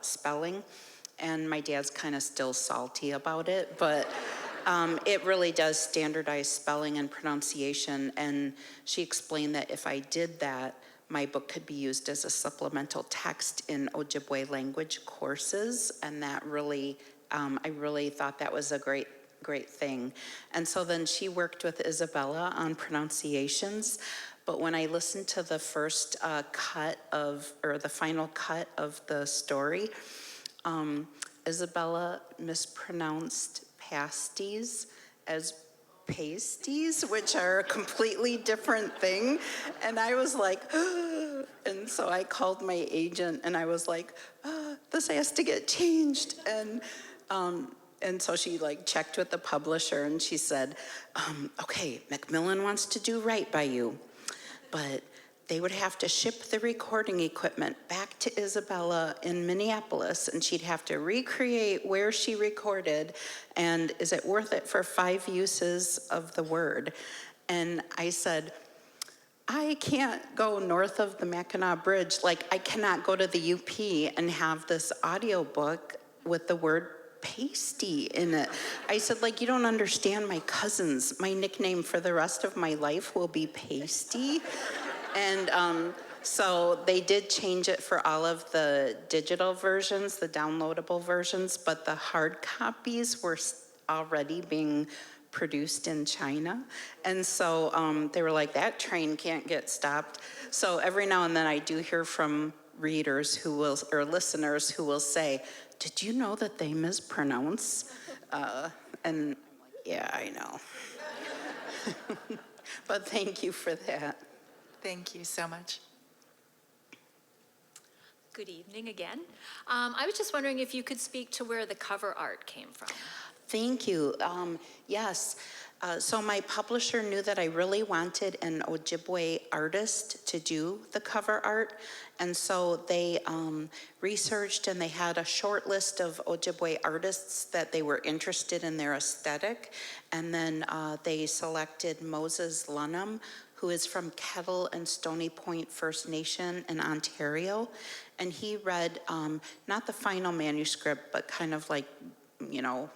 spelling, and my dad's kind of still salty about it, but it really does standardize spelling and pronunciation, and she explained that if I did that, my book could be used as a supplemental text in Ojibwe language courses, and that really, I really thought that was a great thing. And so then she worked with Isabella on pronunciations, but when I listened to the first the final cut of the story, Isabella mispronounced pasties as pasties, which are a completely different thing. And I was like, and so I called my agent and I was like, this has to get changed. And so she checked with the publisher and she said, okay, Macmillan wants to do right by you, but they would have to ship the recording equipment back to Isabella in Minneapolis, and she'd have to recreate where she recorded, and is it worth it for 5 uses of the word? And I said, I can't go north of the Mackinac Bridge. Like, I cannot go to the UP and have this audiobook with the word pasty in it. I said, like, you don't understand my cousins. My nickname for the rest of my life will be Pasty. And so they did change it for all of the digital versions, the downloadable versions, but the hard copies were already being produced in China. And so they were like, that train can't get stopped. So every now and then I do hear from readers who will, or listeners who will say, did you know that they mispronounce? And I'm like, yeah, I know. But thank you for that. Thank you so much. Good evening again. I was just wondering if you could speak to where the cover art came from. Thank you. Yes. So my publisher knew that I really wanted an Ojibwe artist to do the cover art. And so they researched, and they had a short list of Ojibwe artists that they were interested in their aesthetic. And then they selected Moses Lunham, who is from Kettle and Stony Point First Nation in Ontario. And he read not the final manuscript, but kind of like, you know,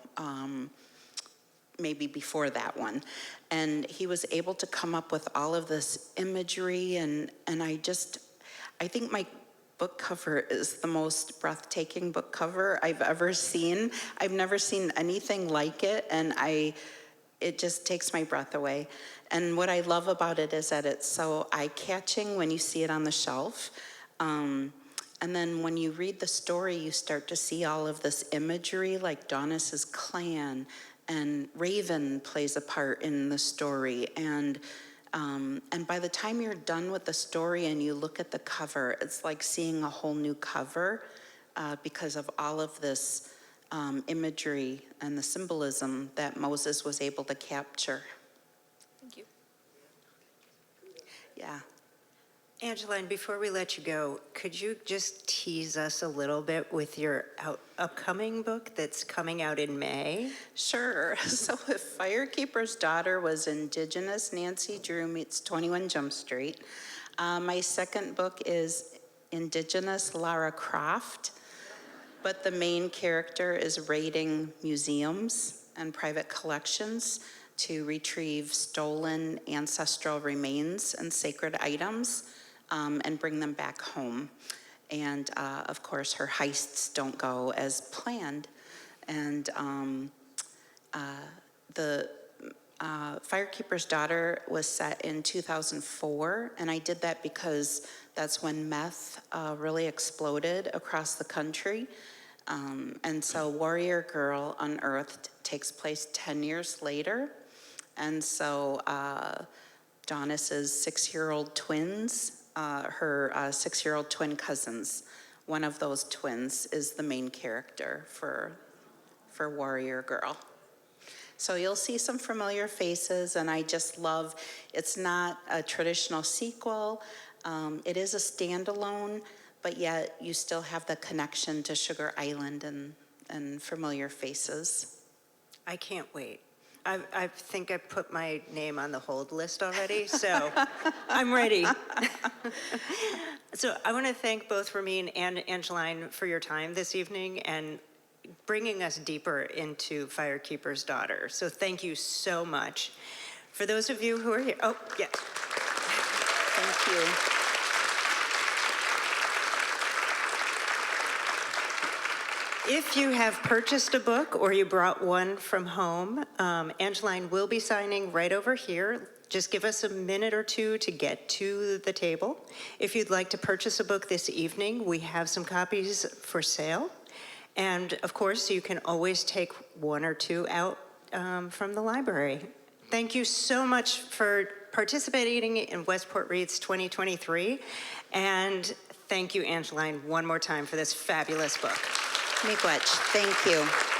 maybe before that one. And he was able to come up with all of this imagery, and I think my book cover is the most breathtaking book cover I've ever seen. I've never seen anything like it, and it just takes my breath away. And what I love about it is that it's so eye-catching when you see it on the shelf. And then when you read the story, you start to see all of this imagery, like Daunis's clan, and Raven plays a part in the story. And by the time you're done with the story and you look at the cover, it's like seeing a whole new cover because of all of this imagery and the symbolism that Moses was able to capture. Thank you. Yeah. Angeline, before we let you go, could you just tease us a little bit with your upcoming book that's coming out in May? Sure. So if Firekeeper's daughter was Indigenous Nancy Drew meets 21 Jump Street, my second book is Indigenous Lara Croft, but the main character is raiding museums and private collections to retrieve stolen ancestral remains and sacred items and bring them back home. And of course, her heists don't go as planned. And the Firekeeper's Daughter was set in 2004, and I did that because that's when meth really exploded across the country. And so Warrior Girl Unearthed takes place 10 years later. And so Daunis's 6-year-old twins, her 6-year-old twin cousins, one of those twins is the main character for Warrior Girl. So you'll see some familiar faces, and I just love, it's not a traditional sequel. It is a standalone, but yet you still have the connection to Sugar Island and familiar faces. I can't wait. I think I put my name on the hold list already, so I'm ready. So I want to thank both Ramin and Angeline for your time this evening and bringing us deeper into Firekeeper's Daughter. So thank you so much. For those of you who are here, oh, yes. Thank you. If you have purchased a book or you brought one from home, Angeline will be signing right over here. Just give us a minute or two to get to the table. If you'd like to purchase a book this evening, we have some copies for sale. And of course, you can always take one or two out from the library. Thank you so much for participating in Westport Reads 2023. And thank you, Angeline, one more time for this fabulous book. Miigwech, thank you.